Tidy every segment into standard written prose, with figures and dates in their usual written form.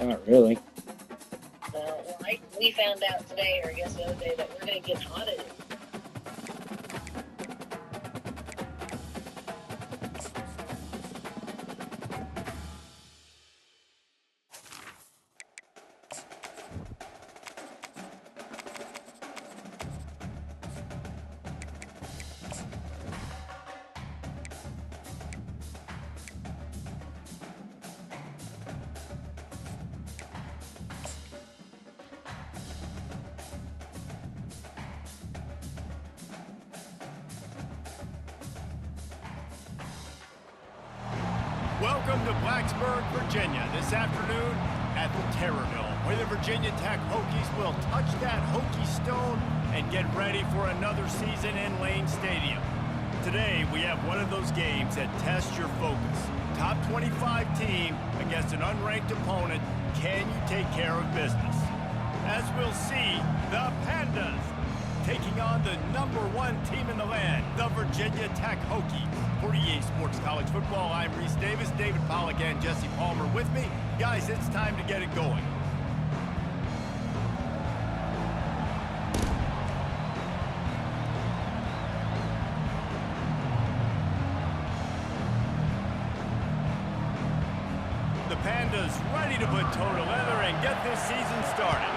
Not really. We found out today, or I guess the other day, that we're going to get audited. Welcome to Blacksburg, Virginia, this afternoon at the Terror Dome, where the Virginia Tech Hokies will touch that Hokie stone and get ready for another season in Lane Stadium. Today, we have one of those games that tests your focus. Top 25 team against an unranked opponent. Can you take care of business? As we'll see, the Pandas taking on the #1 team in the land, the Virginia Tech Hokies. For EA Sports College Football, I'm Reese Davis, David Pollack, and Jesse Palmer with me. Guys, it's time to get it going. The Pandas ready to put toe to leather and get this season started.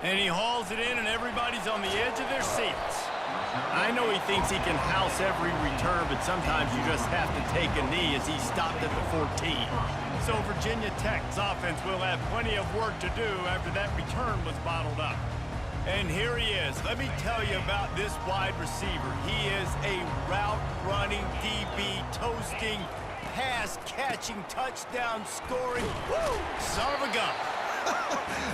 And he hauls it in, and everybody's on the edge of their seats. I know he thinks he can house every return, but sometimes you just have to take a knee as he stopped at the 14. So Virginia Tech's offense will have plenty of work to do after that return was bottled up. And here he is. Let me tell you about this wide receiver. He is a route-running DB, toasting, pass-catching, touchdown-scoring, son of a gun.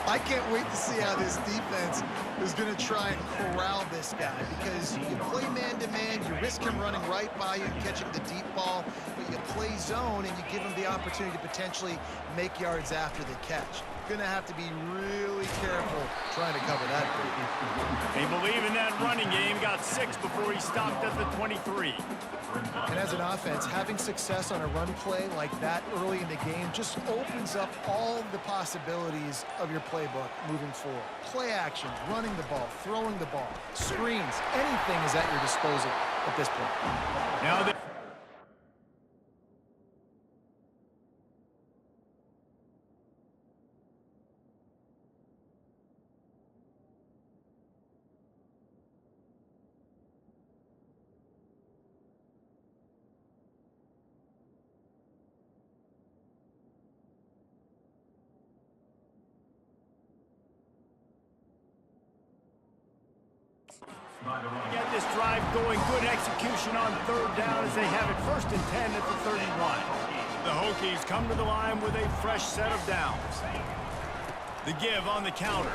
I can't wait to see how this defense is going to try and corral this guy, because you play man-to-man, you risk him running right by you and catching the deep ball, but you play zone and you give him the opportunity to potentially make yards after the catch. Going to have to be really careful trying to cover that. They believe in that running game, got 6 before he stopped at the 23. And as an offense, having success on a run play like that early in the game just opens up all the possibilities of your playbook moving forward. Play actions, running the ball, throwing the ball, screens, anything is at your disposal at this point. Now get this drive going. Good execution on 3rd down as they have it 1st and 10 at the 31. The Hokies come to the line with a fresh set of downs. The give on the counter.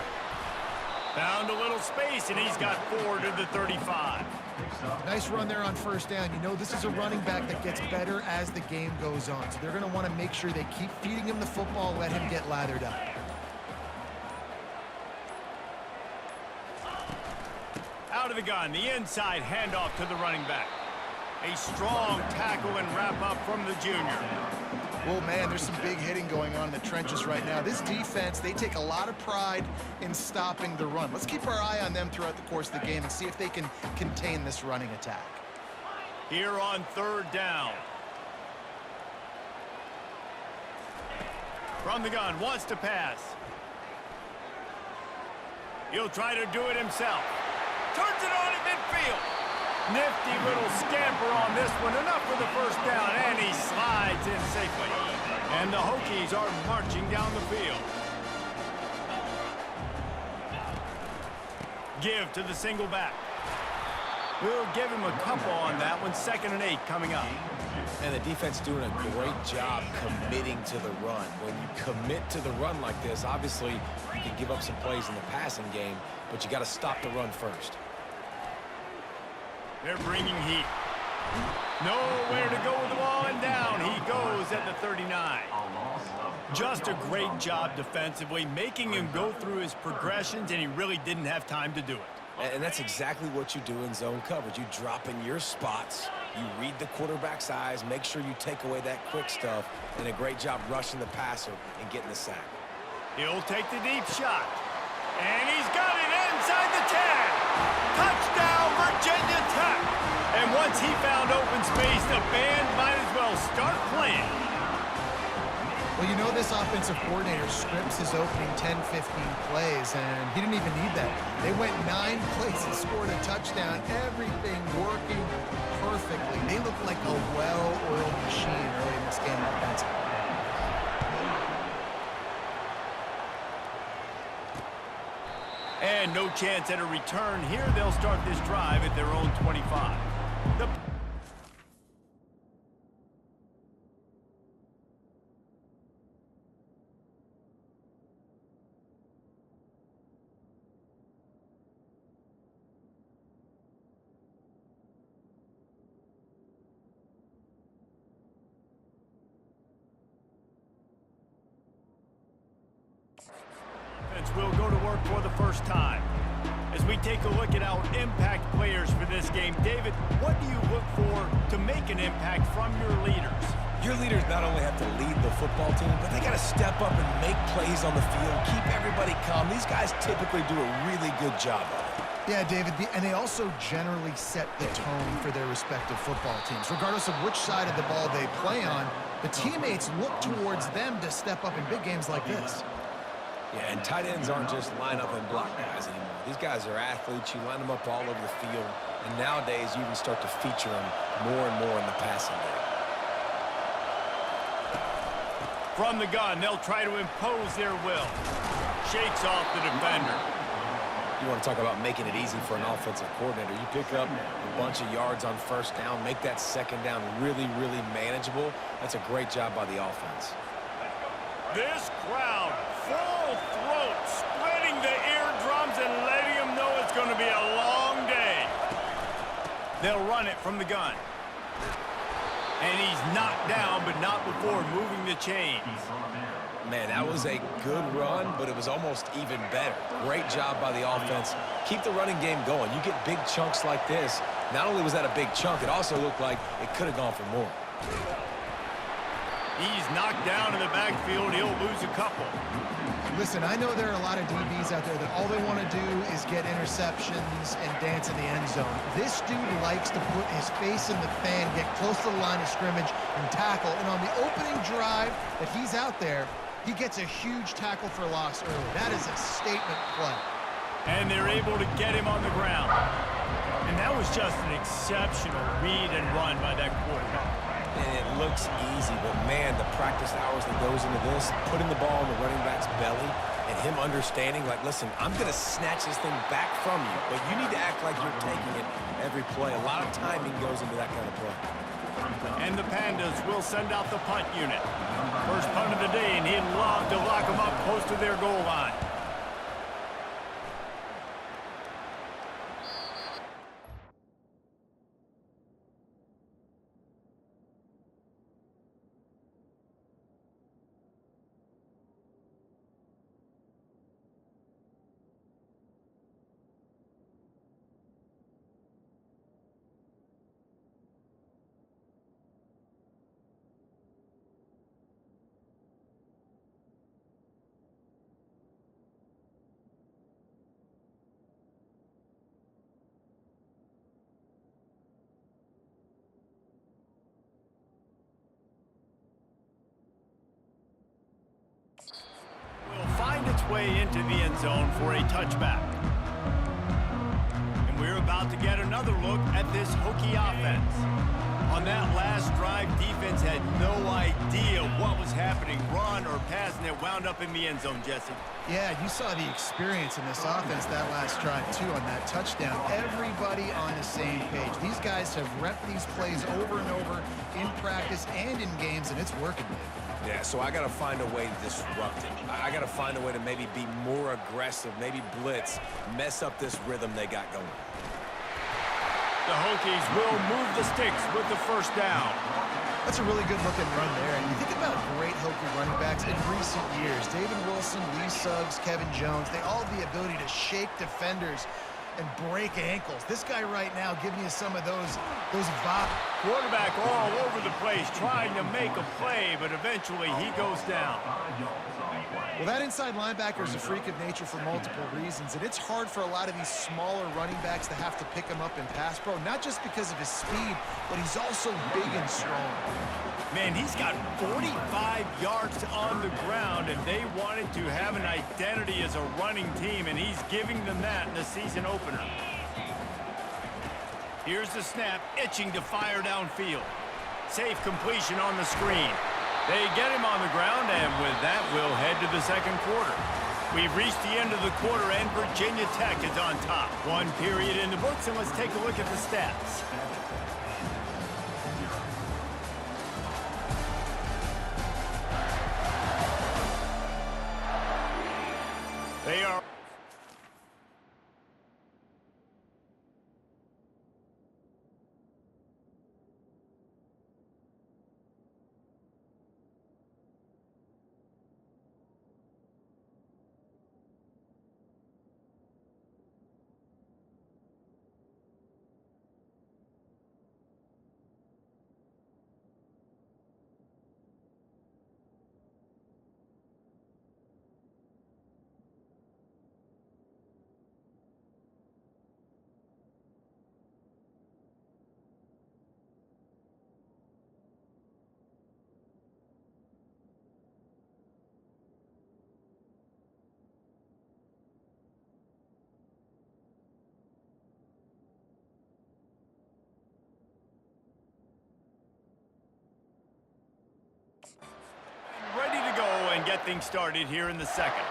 Found a little space, and he's got 4 to the 35. Nice run there on 1st down. You know, this is a running back that gets better as the game goes on. So they're going to want to make sure they keep feeding him the football, let him get lathered up. Out of the gun, the inside handoff to the running back. A strong tackle and wrap up from the junior. Well, man, there's some big hitting going on in the trenches right now. This defense, they take a lot of pride in stopping the run. Let's keep our eye on them throughout the course of the game and see if they can contain this running attack. Here on 3rd down. From the gun, wants to pass. He'll try to do it himself. Turns it on in midfield. Nifty little scamper on this one. Enough for the 1st down, and he slides in safely. And the Hokies are marching down the field. Give to the single back. We'll give him a couple on that one. 2nd and 8 coming up. And the defense doing a great job committing to the run. When you commit to the run like this, obviously you can give up some plays in the passing game, but you got to stop the run first. They're bringing heat. Nowhere to go with the ball, and down he goes at the 39. Just a great job defensively, making him go through his progressions, and he really didn't have time to do it. And that's exactly what you do in zone coverage. You drop in your spots, You read the quarterback's eyes, make sure you take away that quick stuff, and a great job rushing the passer and getting the sack. He'll take the deep shot. And he's got it inside the 10. Touchdown, Virginia Tech. And once he found open space, the band might as well start playing. Well, you know this offensive coordinator scripts his opening 10, 15 plays, and he didn't even need that. They went 9 plays and scored a touchdown. Everything working perfectly. They look like a well-oiled machine early in this game offensively. And no chance at a return here. They'll start this drive at their own 25. The will go to work for the first time. As we take a look at our impact players for this game, David, what do you look for to make an impact from your leaders? Your leaders not only have to lead the football team, but they got to step up and make plays on the field, keep everybody calm. These guys typically do a really good job of it. Yeah, David, and they also generally set the tone for their respective football teams. Regardless of which side of the ball they play on, the teammates look towards them to step up in big games like this. Yeah, and tight ends aren't just line up and block guys anymore. These guys are athletes. You line them up all over the field. And nowadays, you even start to feature them more and more in the passing game. From the gun, they'll try to impose their will. Shakes off the defender. You want to talk about making it easy for an offensive coordinator. You pick up a bunch of yards on first down, make that second down really, really manageable. That's a great job by the offense. This crowd, full throat, splitting the eardrums and letting them know it's going to be a long day. They'll run it from the gun. And he's knocked down, but not before moving the chains. Man, that was a good run, but it was almost even better. Great job by the offense. Keep the running game going. You get big chunks like this. Not only was that a big chunk, it also looked like it could have gone for more. He's knocked down in the backfield. He'll lose a couple. Listen, I know there are a lot of DBs out there that all they want to do is get interceptions and dance in the end zone. This dude likes to put his face in the fan, get close to the line of scrimmage, and tackle. And on the opening drive that he's out there, he gets a huge tackle for loss early. That is a statement play. And they're able to get him on the ground. And that was just an exceptional read and run by that quarterback. And it looks easy, but man, the practice hours that goes into this, putting the ball in the running back's belly, and him understanding, like, listen, I'm going to snatch this thing back from you, but you need to act like you're taking it every play. A lot of timing goes into that kind of play. And the Pandas will send out the punt unit. First punt of the day, and he'd love to lock them up close to their goal line. Find its way into the end zone for a touchback. And we're about to get another look at this Hokie offense. On that last drive, defense had no idea what was happening, run or pass, and it wound up in the end zone, Jesse. Yeah, you saw the experience in this offense that last drive, too, on that touchdown. Everybody on the same page. These guys have repped these plays over and over in practice and in games, and it's working, Dave. Yeah, so I got to find a way to disrupt it. I got to find a way to maybe be more aggressive, maybe blitz, mess up this rhythm they got going. The Hokies will move the sticks with the first down. That's a really good-looking run there. And you think about great Hokie running backs in recent years. David Wilson, Lee Suggs, Kevin Jones, they all have the ability to shake defenders. and break ankles. This guy right now giving you some of those vibes. Quarterback all over the place trying to make a play, but eventually he goes down. Well, that inside linebacker is a freak of nature for multiple reasons, and it's hard for a lot of these smaller running backs to have to pick him up in pass pro, not just because of his speed, but he's also big and strong. Man, he's got 45 yards on the ground, and they wanted to have an identity as a running team, and he's giving them that in the season opener. Here's the snap, itching to fire downfield. Safe completion on the screen. They get him on the ground, and with that, we'll head to the second quarter. We've reached the end of the quarter, and Virginia Tech is on top. One period in the books, and let's take a look at the stats. They are... ready to go and get things started here in the second.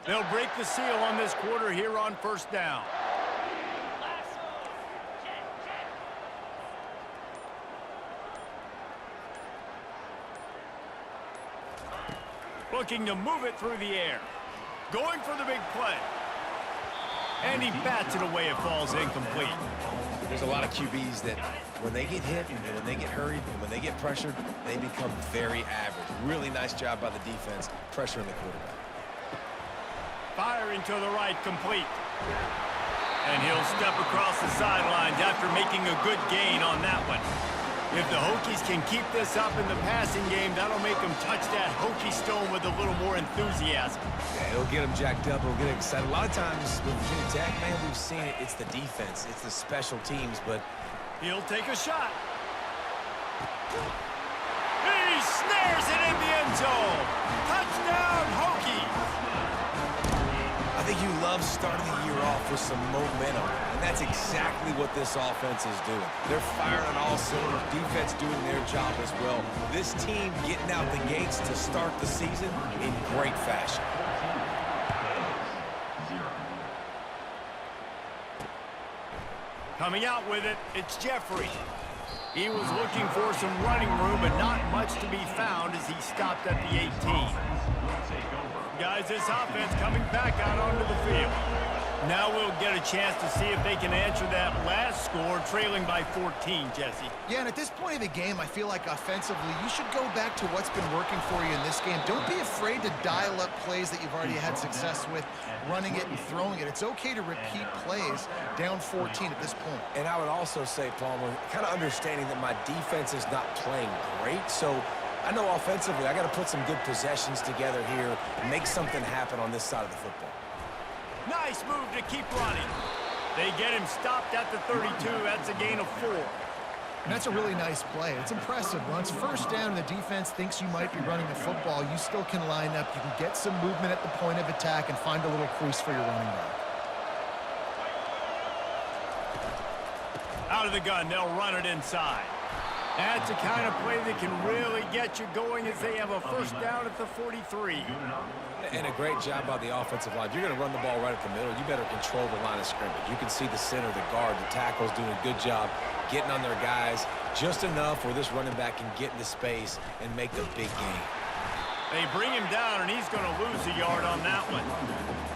They'll break the seal on this quarter here on first down. Looking to move it through the air. Going for the big play. And he bats it away. It falls incomplete. There's a lot of QBs that when they get hit and when they get hurried and when they get pressured, they become very average. Really nice job by the defense pressuring the quarterback. Firing to the right, complete. And he'll step across the sidelines after making a good gain on that one. If the Hokies can keep this up in the passing game, that'll make them touch that Hokie stone with a little more enthusiasm. Yeah, it'll get them jacked up. It'll get them excited. A lot of times with Virginia Tech, man, we've seen it. It's the defense. It's the special teams, but... He'll take a shot. He snares it in the end zone. Touchdown, Hokies. I think you love starting the year off with some momentum, and that's exactly what this offense is doing. They're firing on all cylinders, defense doing their job as well. This team getting out the gates to start the season in great fashion. Coming out with it, it's Jeffrey. He was looking for some running room, but not much to be found as he stopped at the 18. Guys, this offense coming back out onto the field. Now we'll get a chance to see if they can answer that last score, trailing by 14, Jesse. Yeah, and at this point of the game, I feel like offensively, you should go back to what's been working for you in this game. Don't be afraid to dial up plays that you've already had success with, running it and throwing it. It's okay to repeat plays down 14 at this point. And I would also say, Palmer, kind of understanding that my defense is not playing great, so I know offensively I got to put some good possessions together here, make something happen on this side of the football. Nice move to keep running. They get him stopped at the 32. That's a gain of 4. And that's a really nice play. It's impressive. Once first down and the defense thinks you might be running the football, you still can line up. You can get some movement at the point of attack and find a little crease for your running back. Out of the gun, they'll run it inside. That's the kind of play that can really get you going as they have a first down at the 43. And a great job by the offensive line. If you're going to run the ball right at the middle, you better control the line of scrimmage. You can see the center, the guard, the tackles doing a good job getting on their guys just enough where this running back can get into space and make the big game. They bring him down, and he's going to lose a yard on that one.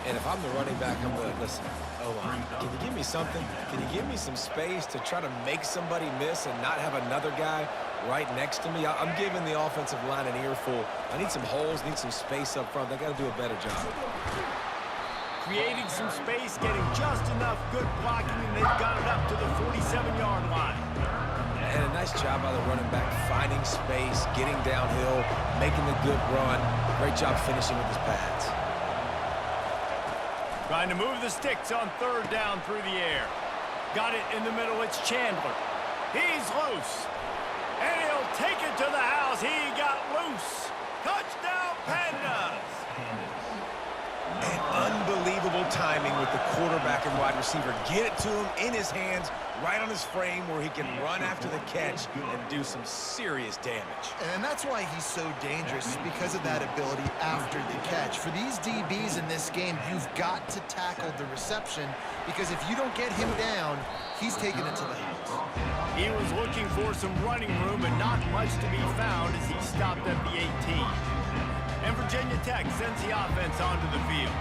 And if I'm the running back, I'm going to, listen, oh, can you give me something? Can you give me some space to try to make somebody miss and not have another guy right next to me? I'm giving the offensive line an earful. I need some holes, need some space up front. They got to do a better job. Creating some space, getting just enough good blocking, and they've got it up to the 47-yard line. And a nice job by the running back, finding space, getting downhill, making the good run. Great job finishing with his pads. Trying to move the sticks on third down through the air. Got it in the middle. It's Chandler. He's loose. And he'll take it to the house. He got loose. Touchdown, Pandas. And unbelievable timing with the quarterback and wide receiver. Get it to him in his hands, right on his frame where he can run after the catch and do some serious damage. And that's why he's so dangerous, because of that ability after the catch. For these DBs in this game, you've got to tackle the reception, because if you don't get him down, he's taking it to the house. He was looking for some running room, but not much to be found as he stopped at the 18. And Virginia Tech sends the offense onto the field.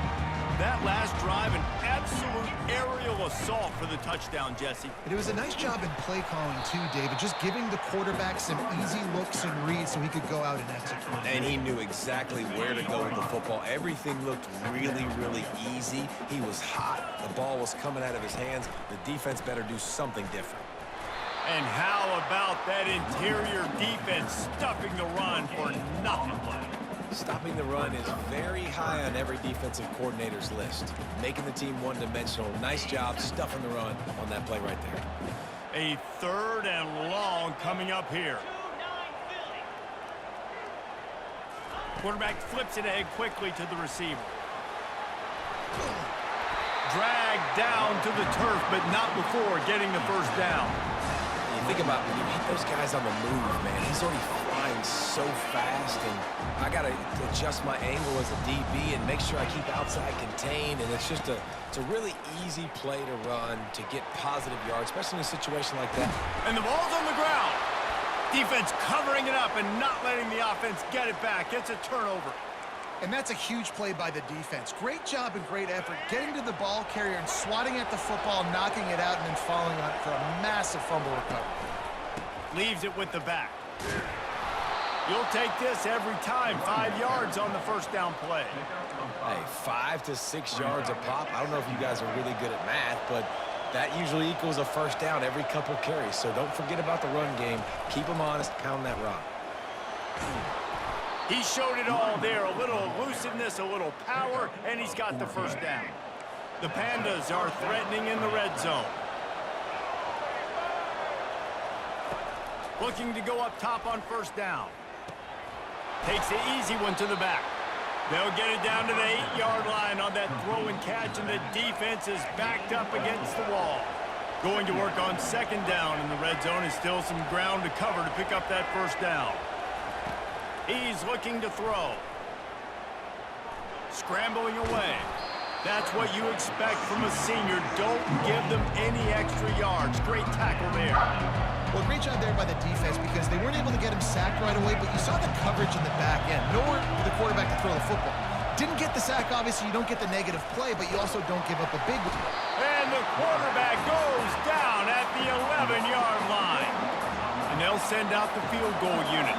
That last drive, an absolute aerial assault for the touchdown, Jesse. And it was a nice job in play calling too, David, just giving the quarterback some easy looks and reads so he could go out and execute. And he knew exactly where to go with the football. Everything looked really, really easy. He was hot. The ball was coming out of his hands. The defense better do something different. And how about that interior defense stuffing the run for nothing? Stopping the run is very high on every defensive coordinator's list. Making the team one-dimensional. Nice job stuffing the run on that play right there. A third and long coming up here. Quarterback flips it ahead quickly to the receiver. Dragged down to the turf, but not before getting the first down. You think about when you hit those guys on the move, man, he's already flying so fast, and I got to adjust my angle as a DB and make sure I keep outside contained, and it's a really easy play to run to get positive yards, especially in a situation like that. And the ball's on the ground. Defense covering it up and not letting the offense get it back. It's a turnover. And that's a huge play by the defense. Great job and great effort getting to the ball carrier and swatting at the football, knocking it out, and then falling on it for a massive fumble recovery. Leaves it with the back. You'll take this every time. 5 yards on the first down play. Hey, 5 to 6 yards a pop. I don't know if you guys are really good at math, but that usually equals a first down every couple carries. So don't forget about the run game. Keep them honest, pound that rock. He showed it all there. A little elusiveness, a little power, and he's got the first down. The Pandas are threatening in the red zone. Looking to go up top on first down. Takes the easy one to the back. They'll get it down to the 8-yard line on that throw and catch, and the defense is backed up against the wall. Going to work on second down in the red zone. Is still some ground to cover to pick up that first down. He's looking to throw. Scrambling away. That's what you expect from a senior. Don't give them any extra yards. Great tackle there. Well, great job there by the defense, because they weren't able to get him sacked right away, but you saw the coverage in the back end. Nowhere for the quarterback to throw the football. Didn't get the sack, obviously. You don't get the negative play, but you also don't give up a big one. And the quarterback goes down at the 11-yard line. And they'll send out the field goal unit.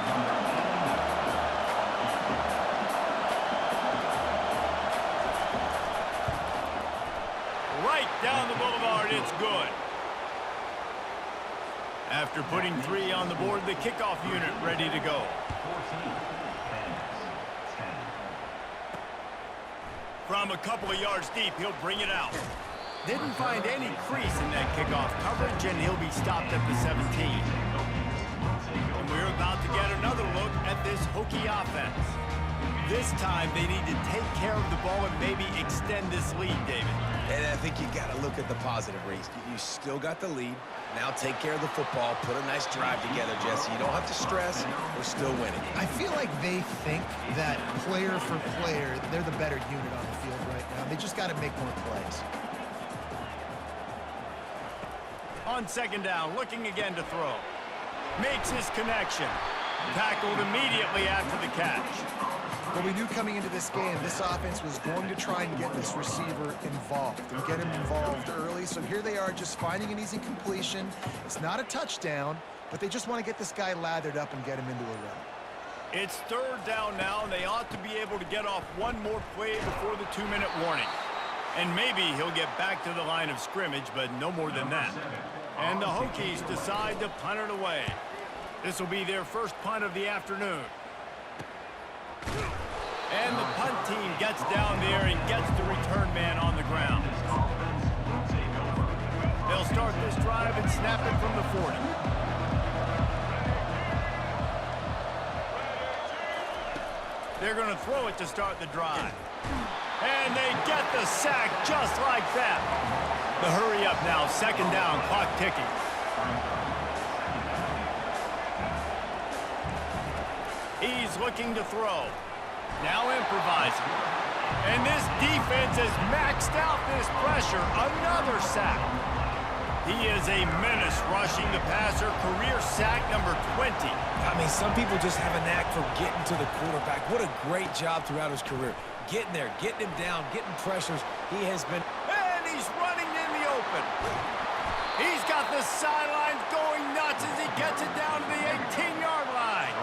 Right down the boulevard, it's good. After putting 3 on the board, the kickoff unit ready to go. From a couple of yards deep, he'll bring it out. Didn't find any crease in that kickoff coverage, and he'll be stopped at the 17. And we're about to get another look at this Hokie offense. This time, they need to take care of the ball and maybe extend this lead, David. And I think you got to look at the positive, Reese. You still got the lead. Now take care of the football. Put a nice drive together, Jesse. You don't have to stress. We're still winning. I feel like they think that player for player, they're the better unit on the field right now. They just got to make more plays. On second down, looking again to throw. Makes his connection. Tackled immediately after the catch. Well, we knew coming into this game, this offense was going to try and get this receiver involved and get him involved early. So here they are just finding an easy completion. It's not a touchdown, but they just want to get this guy lathered up and get him into a run. It's third down now, and they ought to be able to get off one more play before the 2-minute warning. And maybe he'll get back to the line of scrimmage, but no more than that. And the Hokies decide to punt it away. This will be their first punt of the afternoon. And the punt team gets down there and gets the return man on the ground. They'll start this drive and snap it from the 40. They're going to throw it to start the drive. And they get the sack just like that. The hurry up now, second down, clock ticking. He's looking to throw. Now improvising. And this defense has maxed out this pressure. Another sack. He is a menace rushing the passer. Career sack number 20. I mean, some people just have a knack for getting to the quarterback. What a great job throughout his career. Getting there, getting him down, getting pressures. He has been... And he's running in the open. He's got the sidelines going nuts as he gets it down to the 18-yard line.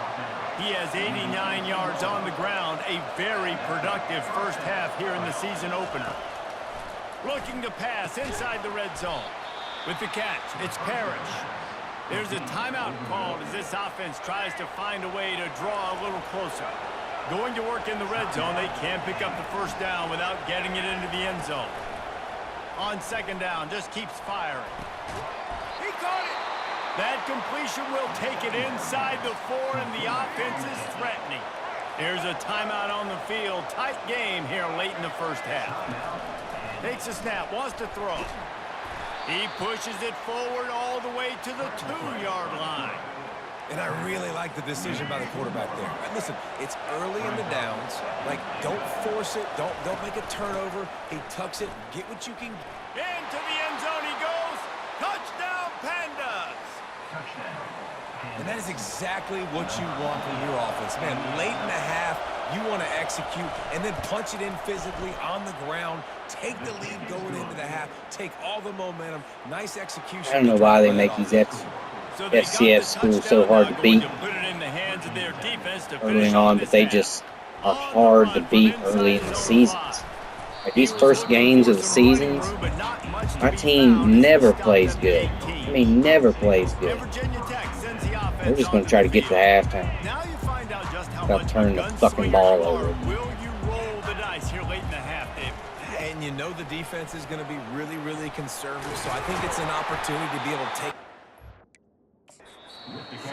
He has 89 yards on the ground. A very productive first half here in the season opener. Looking to pass inside the red zone. With the catch, it's Parrish. There's a timeout called as this offense tries to find a way to draw a little closer. Going to work in the red zone, they can't pick up the first down without getting it into the end zone. On second down, just keeps firing. He caught it! That completion will take it inside the 4, and the offense is threatening. There's a timeout on the field. Tight game here late in the first half. Takes a snap, wants to throw. He pushes it forward all the way to the 2-yard line. And I really like the decision by the quarterback there. And listen, it's early in the downs. Like, don't force it. Don't make a turnover. He tucks it. Get what you can. Into the end zone he goes. Touchdown, Pandas. And that is exactly what you want from your offense. Man, late in the half, you want to execute and then punch it in physically on the ground. Take the lead going into the half. Take all the momentum. Nice execution. I don't know why they make these FCS schools so hard to beat early on, but they just are hard to beat early in the seasons. Like these first games of the seasons, our team never plays good. I mean, never plays good. We're just going to try to get to halftime. Got to turn the fucking ball over. Will you roll the dice here late in the half, Dave? And you know the defense is going to be really, really conservative, so I think it's an opportunity to be able to take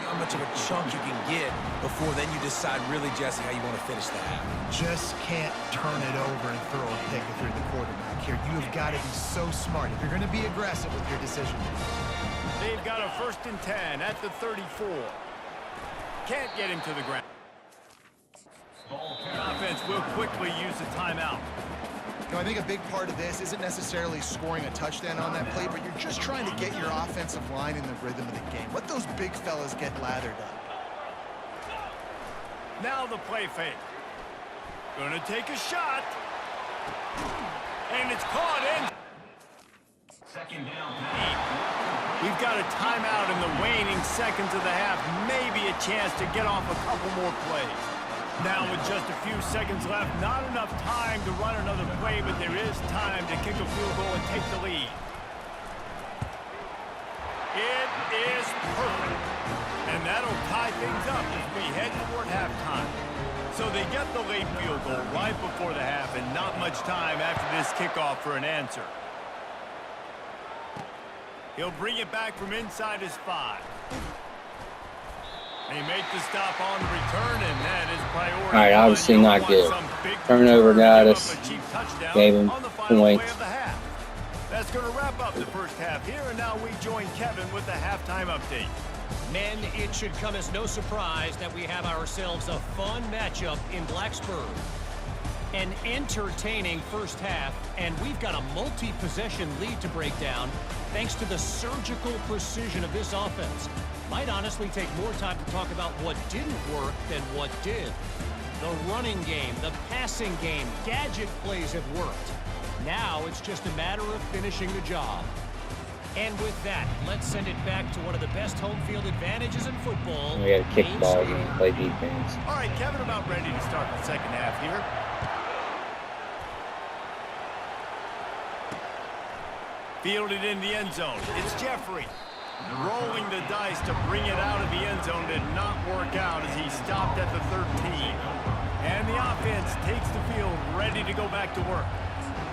how much of a chunk you can get before then you decide really, Jesse, how you want to finish the half. Just can't turn it over and throw a pick if you're the quarterback here. You have got to be so smart if you're going to be aggressive with your decision. They've got a 1st and 10 at the 34. Can't get him to the ground. The offense will quickly use a timeout. You know, I think a big part of this isn't necessarily scoring a touchdown on that play, but you're just trying to get your offensive line in the rhythm of the game. Let those big fellas get lathered up. Now the play fake. Gonna take a shot. And it's caught in. Second down. We've got a timeout in the waning seconds of the half. Maybe a chance to get off a couple more plays. Now with just a few seconds left, not enough time to run another play, but there is time to kick a field goal and take the lead. It is perfect. And that'll tie things up as we head toward halftime. So they get the late field goal right before the half and not much time after this kickoff for an answer. He'll bring it back from inside his 5. They make the stop on the return, and that is priority. All right, obviously not good. Turnover got us. Gave him points. That's going to wrap up the first half here, and now we join Kevin with the halftime update. Men, it should come as no surprise that we have ourselves a fun matchup in Blacksburg. An entertaining first half, and we've got a multi-possession lead to break down thanks to the surgical precision of this offense. Might honestly take more time to talk about what didn't work than what did. The running game, the passing game, gadget plays have worked. Now it's just a matter of finishing the job. And with that, let's send it back to one of the best home field advantages in football. We got to kick the ball and play defense. All right, Kevin, about ready to start the second half here. Fielded in the end zone. It's Jeffrey. Rolling the dice to bring it out of the end zone did not work out as he stopped at the 13. And the offense takes the field ready to go back to work.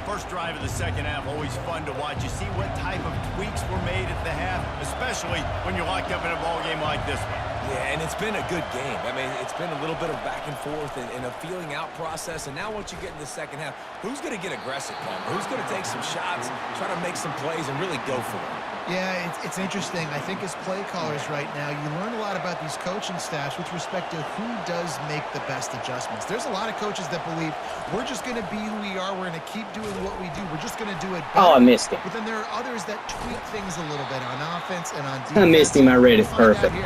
First drive of the second half, always fun to watch. You see what type of tweaks were made at the half, especially when you're locked up in a ball game like this one. Yeah, and it's been a good game. I mean, it's been a little bit of back and forth and a feeling out process. And now once you get in the second half, who's going to get aggressive, Palmer? Who's going to take some shots, try to make some plays, and really go for it? Yeah, it's interesting. I think as play callers right now, you learn a lot about these coaching staffs with respect to who does make the best adjustments. There's a lot of coaches that believe we're just going to be who we are. We're going to keep doing what we do. We're just going to do it better. Oh, I missed him. But then there are others that tweak things a little bit on offense and on defense. I missed him. I read it perfect.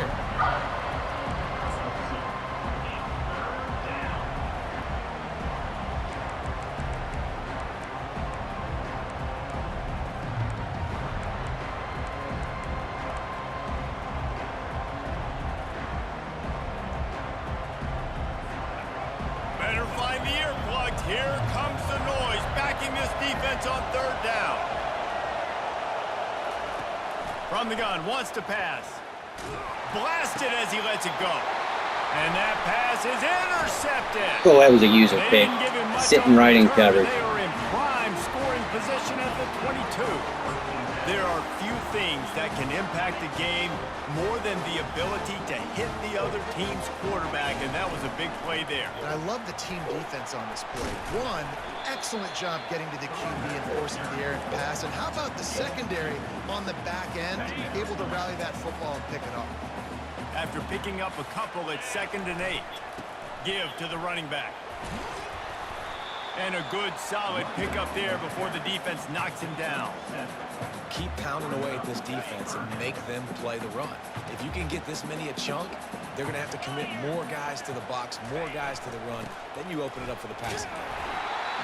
Better find the earplugs. Here comes the noise, backing this defense on third down. From the gun, wants to pass. Blasted as he lets it go. And that pass is intercepted. Oh, that was a user They pick. didn't give him much Sitting on right in return, coverage. They were in prime scoring position at the 22. There are few things that can impact a game more than the ability to hit the other team's quarterback, and that was a big play there. And I love the team defense on this play. One, excellent job getting to the QB and forcing the errant pass. And how about the secondary on the back end, able to rally that football and pick it up? After picking up a couple at 2nd and 8, give to the running back. And a good, solid pickup there before the defense knocks him down. Keep pounding away at this defense and make them play the run. If you can get this many a chunk, they're going to have to commit more guys to the box, more guys to the run. Then you open it up for the passing game.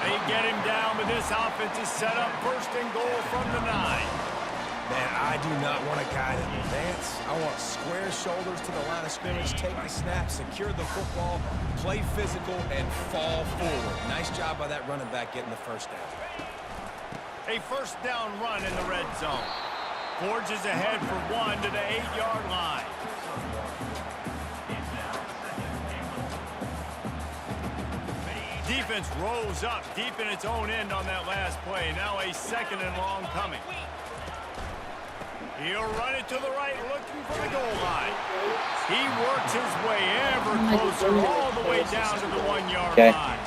They get him down, but this offense is set up 1st and goal from the 9. Man, I do not want a guy that will dance. I want square shoulders to the line of scrimmage, take the snap, secure the football, play physical, and fall forward. Nice job by that running back getting the first down. A 1st down run in the red zone. Forges ahead for 1 to the 8-yard line. Defense rolls up deep in its own end on that last play. Now a 2nd and long coming. He'll run it to the right, looking for the goal line. He works his way ever closer, all the way down to the 1-yard line.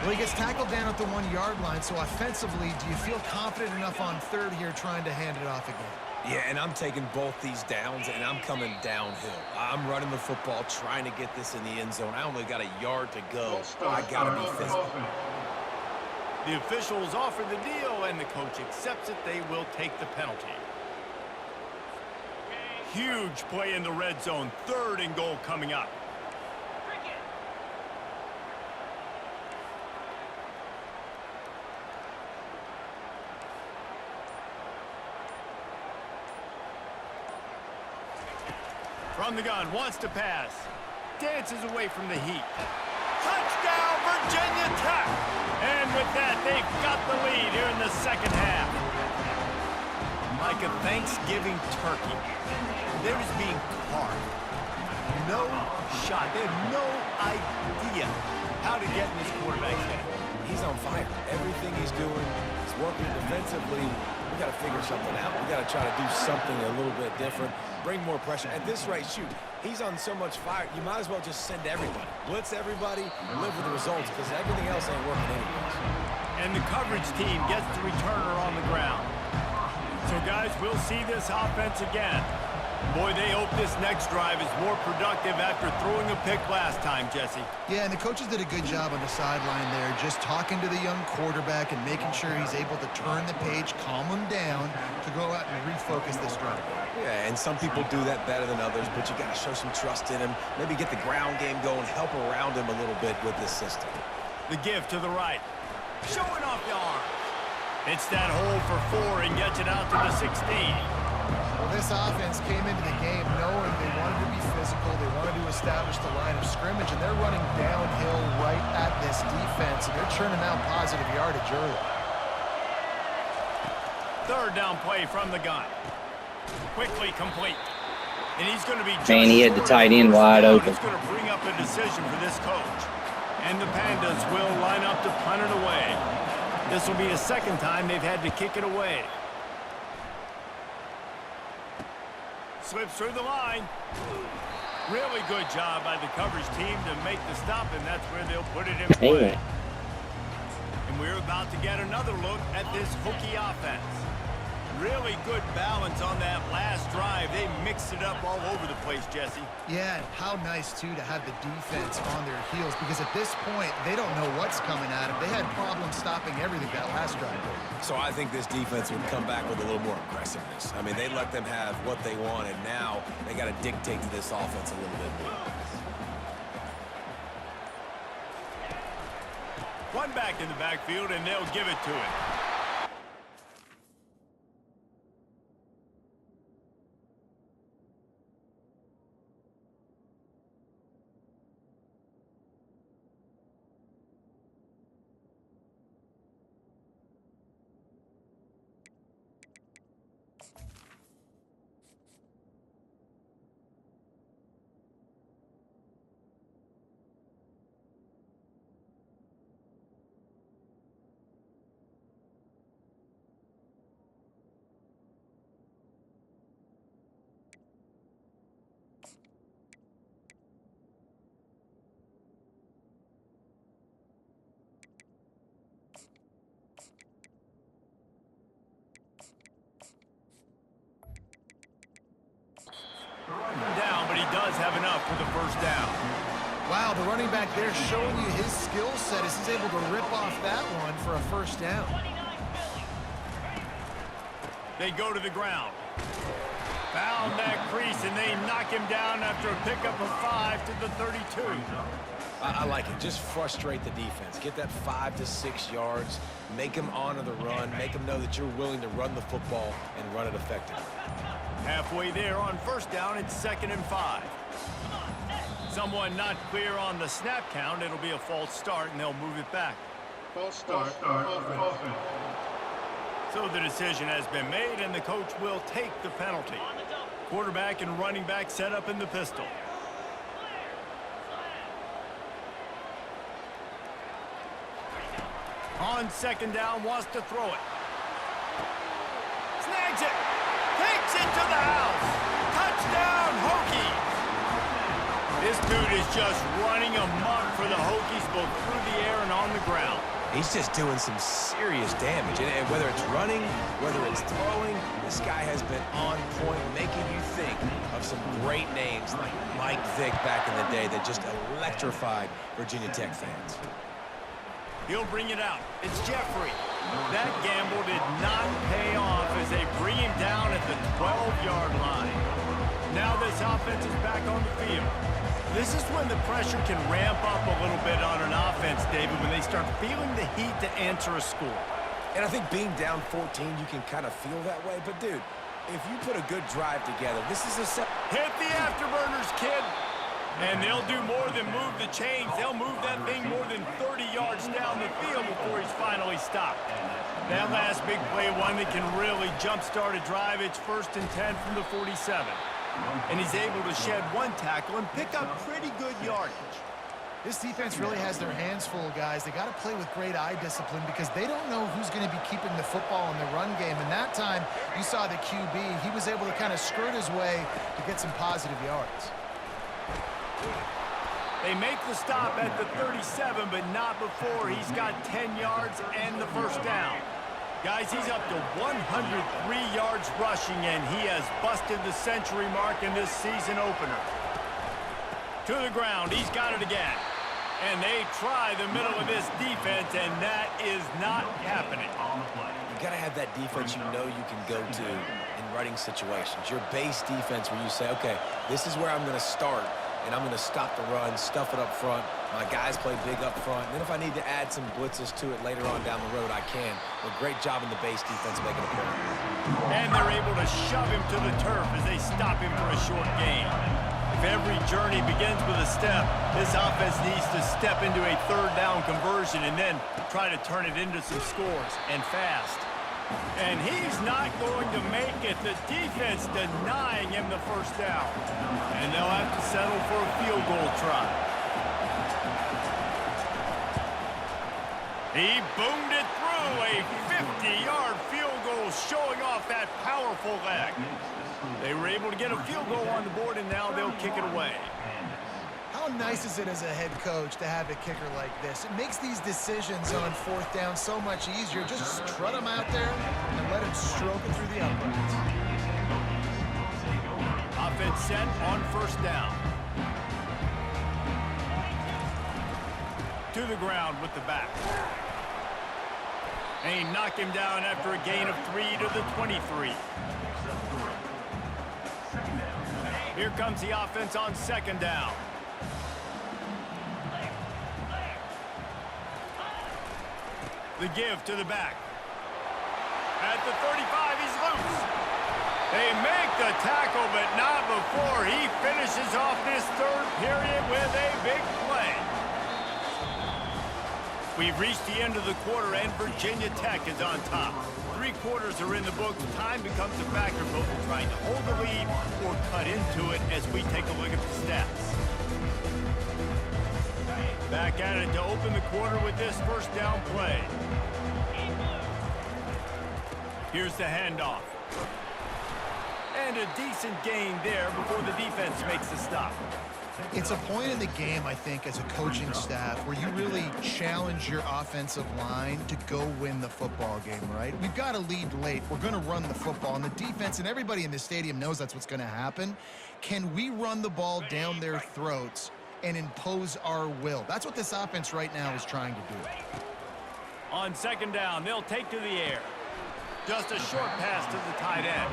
Well, he gets tackled down at the 1-yard line, so offensively, do you feel confident enough on 3rd here trying to hand it off again? Yeah, and I'm taking both these downs, and I'm coming downhill. I'm running the football, trying to get this in the end zone. I only got a yard to go. I got to be physical. The officials offer the deal, and the coach accepts it. They will take the penalty. Huge play in the red zone. 3rd and goal coming up. From the gun, wants to pass. Dances away from the heat. Touchdown, Virginia Tech! And with that, they've got the lead here in the second half. Like a Thanksgiving turkey, they're just being carved. No shot. They have no idea how to get in this quarterback's head. He's on fire. Everything he's doing is working defensively. We got to figure something out. We got to try to do something a little bit different. Bring more pressure. At this rate, shoot, he's on so much fire, you might as well just send everybody. Blitz everybody, live with the results, because everything else ain't working anyways. And the coverage team gets the returner on the ground. So, guys, we'll see this offense again. Boy, they hope this next drive is more productive after throwing a pick last time, Jesse. Yeah, and the coaches did a good job on the sideline there, just talking to the young quarterback and making sure he's able to turn the page, calm him down to go out and refocus this drive. Yeah, and some people do that better than others, but you got to show some trust in him. Maybe get the ground game going, help around him a little bit with this system. The give to the right. Showing off the arm. It's that hole for 4 and gets it out to the 16. Well, this offense came into the game knowing they wanted to be physical, they wanted to establish the line of scrimmage, and they're running downhill right at this defense, and they're churning out positive yardage early. Third down play from the gun. Quickly complete. And he's going to be Man, he had the tight end wide open. It's going to bring up a decision for this coach. And the Pandas will line up to punt it away. This will be the second time they've had to kick it away. Slips through the line. Really good job by the coverage team to make the stop, and that's where they'll put it in play. And we're about to get another look at this Hokie offense. Really good balance on that last drive. They mixed it up all over the place, Jesse. Yeah, and how nice, too, to have the defense on their heels, because at this point, they don't know what's coming at them. They had problems stopping everything that last drive. So I think this defense would come back with a little more aggressiveness. I mean, they let them have what they wanted. Now they got to dictate to this offense a little bit more. One back in the backfield, and they'll give it to him. Down, but he does have enough for the first down. Wow, the running back there showing you his skill set as he's able to rip off that one for a first down. They go to the ground. Found that crease, and they knock him down after a pickup of 5 to the 32. I like it. Just frustrate the defense. Get that 5 to 6 yards. Make them honor the run. Make them know that you're willing to run the football and run it effectively. Halfway there on first down, it's 2nd and 5. Someone not clear on the snap count. It'll be a false start, and they'll move it back. False start. Offense. So the decision has been made, and the coach will take the penalty. Quarterback and running back set up in the pistol. On 2nd down, wants to throw it. Snags it. Takes it to the house. Touchdown, Hokies. This dude is just running amok for the Hokies, both through the air and on the ground. He's just doing some serious damage. And whether it's running, whether it's throwing, this guy has been on point, making you think of some great names like Mike Vick back in the day that just electrified Virginia Tech fans. He'll bring it out. It's Jeffrey. That gamble did not pay off as they bring him down at the 12-yard line. Now this offense is back on the field. This is when the pressure can ramp up a little bit on an offense, David, when they start feeling the heat to answer a score. And I think being down 14, you can kind of feel that way. But, dude, if you put a good drive together, this is a set. Hit the afterburners, kid. And they'll do more than move the chains. They'll move that thing more than 30 yards down the field before he's finally stopped. That last big play, one that can really jumpstart a drive. It's 1st and 10 from the 47. And he's able to shed one tackle and pick up pretty good yardage. This defense really has their hands full, guys. They got to play with great eye discipline because they don't know who's going to be keeping the football in the run game. And that time, you saw the QB. He was able to kind of skirt his way to get some positive yards. They make the stop at the 37, but not before he's got 10 yards and the first down. Guys, he's up to 103 yards rushing, and he has busted the century mark in this season opener. To the ground, he's got it again. And they try the middle of this defense, and that is not happening. You got to have that defense you know you can go to in running situations. Your base defense where you say, okay, this is where I'm going to start, and I'm going to stop the run, stuff it up front. My guys play big up front. And then if I need to add some blitzes to it later on down the road, I can. But great job in the base defense making a play. And they're able to shove him to the turf as they stop him for a short gain. If every journey begins with a step, this offense needs to step into a third down conversion and then try to turn it into some scores, and fast. And he's not going to make it. The defense denying him the first down. And they'll have to settle for a field goal try. He boomed it through, a 50-yard field goal showing off that powerful leg. They were able to get a field goal on the board, and now they'll kick it away. How nice is it as a head coach to have a kicker like this? It makes these decisions on fourth down so much easier. Just strut him out there and let him stroke it through the uprights. Offense set on first down. To the ground with the back. And he knocked him down after a gain of 3 to the 23. Here comes the offense on second down. The give to the back. At the 35, he's loose. They make the tackle, but not before he finishes off this third period with a big play. We've reached the end of the quarter, and Virginia Tech is on top. 3 quarters are in the books. Time becomes a factor, but we're trying to hold the lead or cut into it as we take a look at the stats. Back at it to open the quarter with this first down play. Here's the handoff. And a decent gain there before the defense makes the stop. It's a point in the game, I think, as a coaching staff where you really challenge your offensive line to go win the football game, right? We've got to lead late. We're going to run the football. And the defense and everybody in the stadium knows that's what's going to happen. Can we run the ball down their throats and impose our will? That's what this offense right now is trying to do. On second down, they'll take to the air. Just a short pass to the tight end.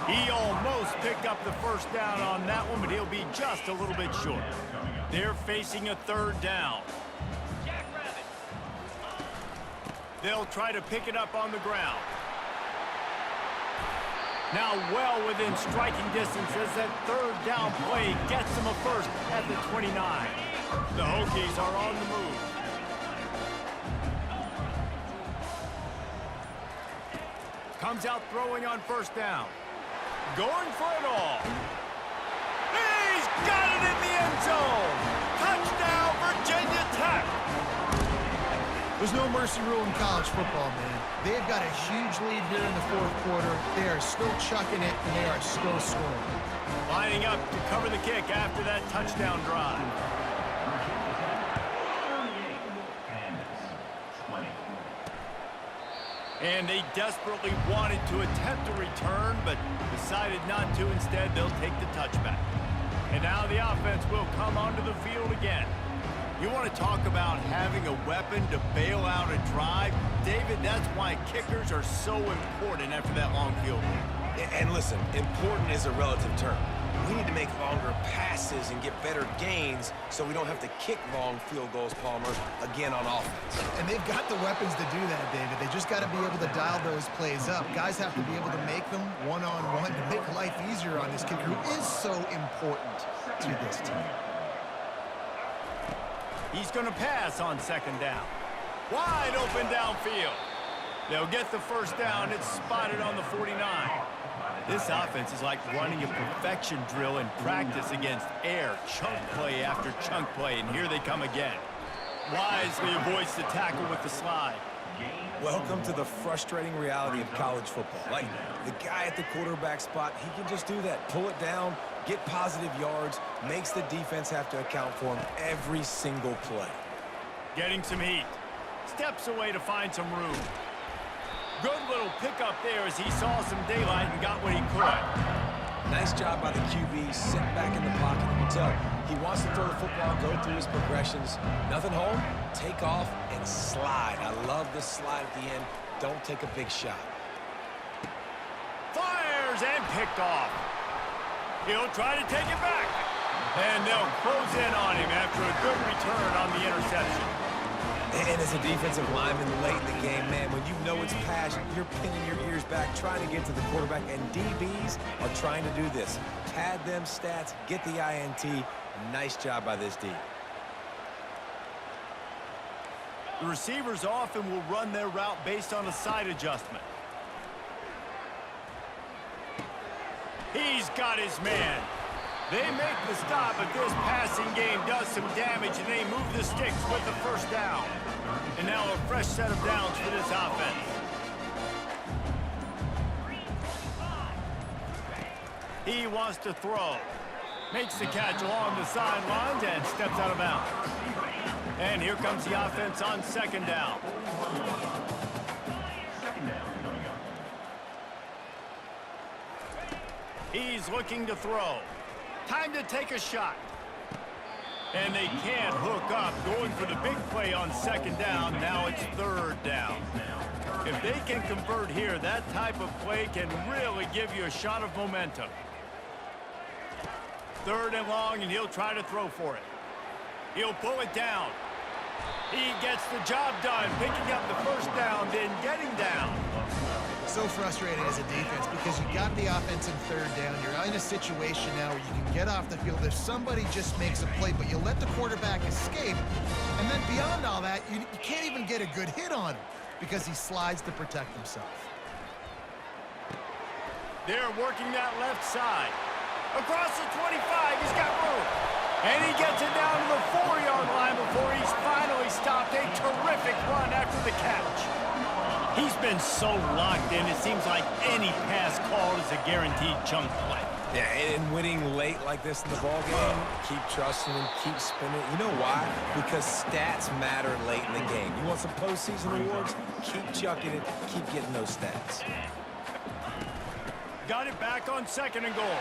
He almost picked up the first down on that one, but he'll be just a little bit short. They're facing a third down. They'll try to pick it up on the ground. Now well within striking distance as that third down play gets them a first at the 29. The Hokies are on the move. Comes out throwing on first down. Going for it all. He's got it in the end zone. Touchdown, Virginia Tech. There's no mercy rule in college football, man. They've got a huge lead here in the fourth quarter. They are still chucking it, and they are still scoring. Lining up to cover the kick after that touchdown drive. And they desperately wanted to attempt a return, but decided not to. Instead, they'll take the touchback. And now the offense will come onto the field again. You want to talk about having a weapon to bail out a drive? David, that's why kickers are so important after that long field goal. And listen, important is a relative term. We need to make longer passes and get better gains so we don't have to kick long field goals, Palmer, again on offense. And they've got the weapons to do that, David. They just got to be able to dial those plays up. Guys have to be able to make them one-on-one to make life easier on this kicker who is so important to this team. He's going to pass on second down. Wide open downfield. They'll get the first down. It's spotted on the 49. This offense is like running a perfection drill in practice against air, chunk play after chunk play, and here they come again. Wisely avoids the tackle with the slide. Welcome to the frustrating reality of college football. Like, the guy at the quarterback spot, he can just do that. Pull it down, get positive yards, makes the defense have to account for him every single play. Getting some heat. Steps away to find some room. Good little pickup there as he saw some daylight and got what he could. Nice job by the QB, sitting back in the pocket. You can tell he wants to throw the football, go through his progressions. Nothing home, take off, and slide. I love the slide at the end. Don't take a big shot. Fires and picked off. He'll try to take it back. And they'll close in on him after a good return on the interception. And as a defensive lineman late in the game, man, when you know it's passion, you're pinning your ears back, trying to get to the quarterback, and DBs are trying to do this. Pad them stats, get the INT. Nice job by this D. The receivers often will run their route based on a side adjustment. He's got his man. They make the stop, but this passing game does some damage, and they move the sticks with the first down. And now a fresh set of downs for this offense. He wants to throw. Makes the catch along the sidelines and steps out of bounds. And here comes the offense on second down. He's looking to throw. Time to take a shot. And they can't hook up. Going for the big play on second down. Now it's third down. If they can convert here, that type of play can really give you a shot of momentum. Third and long, and he'll try to throw for it. He'll pull it down. He gets the job done, picking up the first down, then getting down. So frustrating as a defense because you got the offense in third down. You're in a situation now where you can get off the field if somebody just makes a play, but you let the quarterback escape. And then beyond all that, you can't even get a good hit on him because he slides to protect himself. They're working that left side. Across the 25, he's got room. And he gets it down to the 4-yard line before he's finally stopped. A terrific run after the catch. He's been so locked in, it seems like any pass called is a guaranteed chunk play. Yeah, and winning late like this in the ballgame, keep trusting him, keep spinning. You know why? Because stats matter late in the game. You want some postseason rewards? Keep chucking it, keep getting those stats. Got it back on second and goal.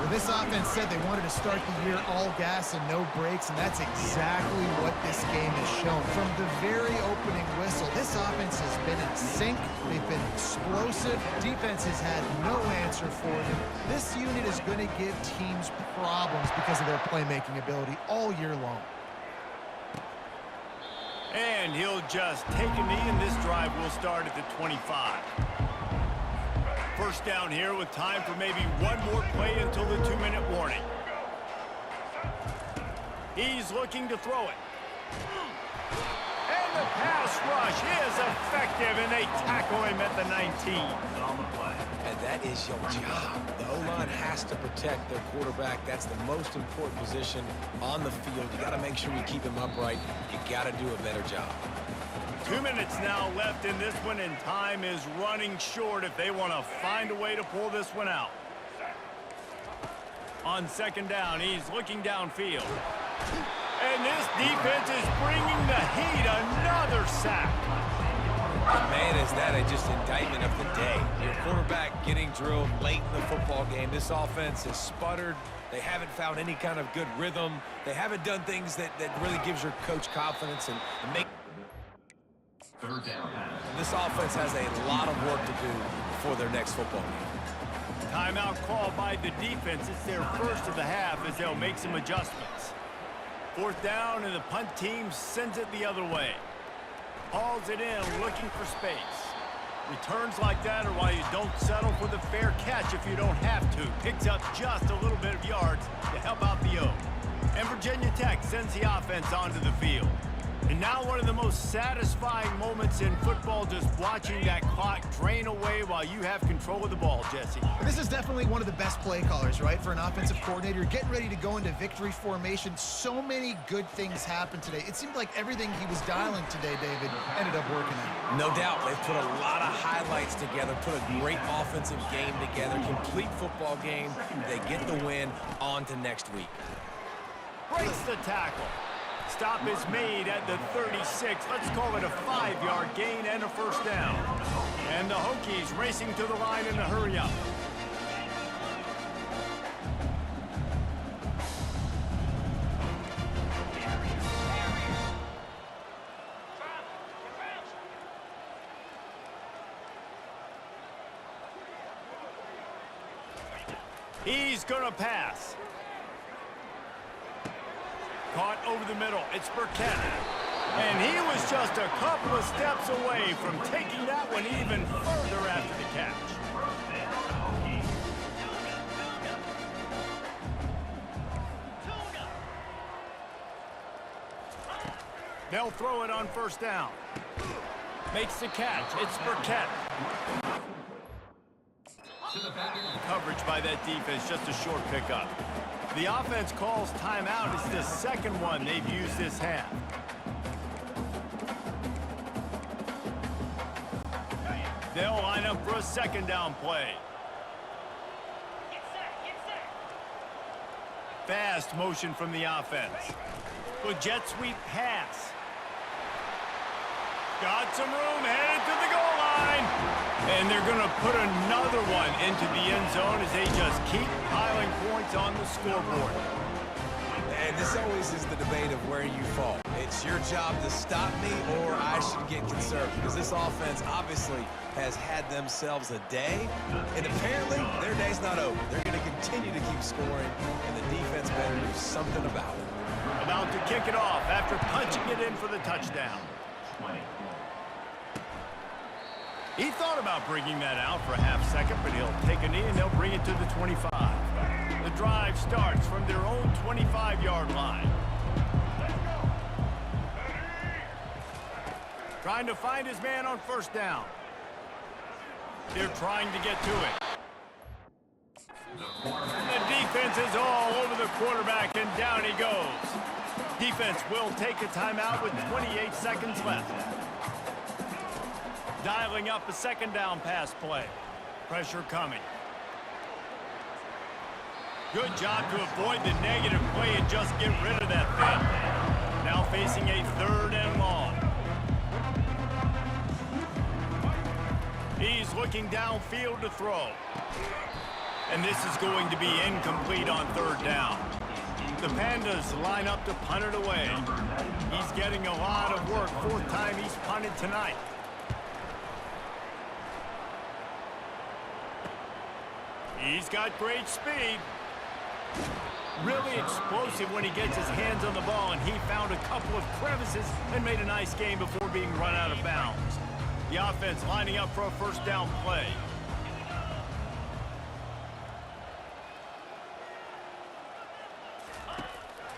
This offense said they wanted to start the year all gas and no breaks, and that's exactly what this game has shown. From the very opening whistle, this offense has been in sync. They've been explosive. Defense has had no answer for them. This unit is going to give teams problems because of their playmaking ability all year long. And he'll just take a knee, and this drive will start at the 25. First down here with time for maybe one more play until the 2-minute warning. He's looking to throw it. And the pass rush is effective, and they tackle him at the 19. And that is your job. The O-line has to protect their quarterback. That's the most important position on the field. You got to make sure you keep him upright. You got to do a better job. 2 minutes now left in this one, and time is running short if they want to find a way to pull this one out. On second down, he's looking downfield. And this defense is bringing the heat. Another sack. Man, is that just indictment of the day. Your quarterback getting drilled late in the football game. This offense has sputtered. They haven't found any kind of good rhythm. They haven't done things that really gives your coach confidence and make. Third down. This offense has a lot of work to do before their next football game. Timeout called by the defense. It's their first of the half as they'll make some adjustments. Fourth down, and the punt team sends it the other way. Hauls it in, looking for space. Returns like that are why you don't settle for the fair catch if you don't have to. Picks up just a little bit of yards to help out the O. And Virginia Tech sends the offense onto the field. And now one of the most satisfying moments in football, just watching that clock drain away while you have control of the ball, Jesse. This is definitely one of the best play callers, right, for an offensive coordinator. You're getting ready to go into victory formation. So many good things happened today. It seemed like everything he was dialing today, David, ended up working out. No doubt. They've put a lot of highlights together, put a great offensive game together, complete football game. They get the win. On to next week. Breaks the tackle. Stop is made at the 36. Let's call it a 5-yard gain and a first down. And the Hokies racing to the line in a hurry-up. He's going to pass. Caught over the middle. It's Burkett. And he was just a couple of steps away from taking that one even further after the catch. They'll throw it on first down. Makes the catch. It's Burkett. Coverage by that defense, just a short pickup. The offense calls timeout. It's the second one they've used this half. They'll line up for a second down play. Fast motion from the offense. Good jet sweep pass. Got some room, headed to the goal line. And they're going to put another one into the end zone as they just keep piling points on the scoreboard. And this always is the debate of where you fall. It's your job to stop me or I should get conservative, because this offense obviously has had themselves a day, and apparently their day's not over. They're going to continue to keep scoring, and the defense better do something about it. About to kick it off after punching it in for the touchdown. He thought about bringing that out for a half second, but he'll take a knee and they'll bring it to the 25. The drive starts from their own 25-yard line. Trying to find his man on first down. They're trying to get to it. The defense is all over the quarterback, and down he goes. Defense will take a timeout with 28 seconds left. Dialing up a second down pass play. Pressure coming. Good job to avoid the negative play and just get rid of that thing. Now facing a third and long. He's looking downfield to throw. And this is going to be incomplete on third down. The Pandas line up to punt it away. He's getting a lot of work. Fourth time he's punted tonight. He's got great speed. Really explosive when he gets his hands on the ball, and he found a couple of crevices and made a nice game before being run out of bounds. The offense lining up for a first down play.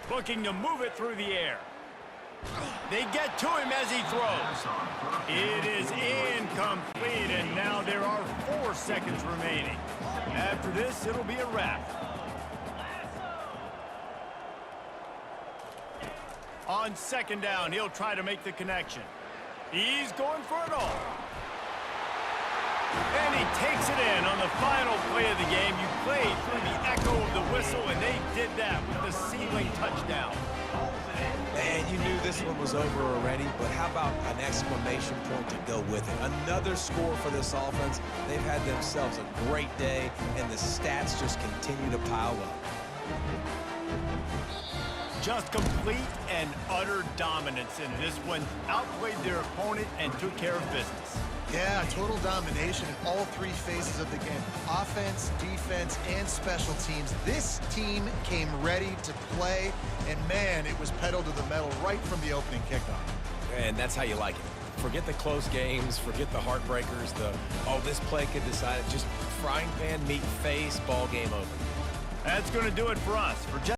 Looking to move it through the air. They get to him as he throws. It is incomplete, and now there are 4 seconds remaining. After this, it'll be a wrap. On second down, he'll try to make the connection. He's going for it all. And he takes it in on the final play of the game. You played through the echo of the whistle, and they did that with the ceiling touchdown. And you knew this one was over already, but how about an exclamation point to go with it? Another score for this offense. They've had themselves a great day, and the stats just continue to pile up. Just complete and utter dominance in this one. Outplayed their opponent and took care of business. Yeah, total domination in all 3 phases of the game. Offense, defense, and special teams. This team came ready to play, and man, it was pedal to the metal right from the opening kickoff. And that's how you like it. Forget the close games, forget the heartbreakers, this play could decide it. Just frying pan, meat face, ball game over. That's going to do it for us. For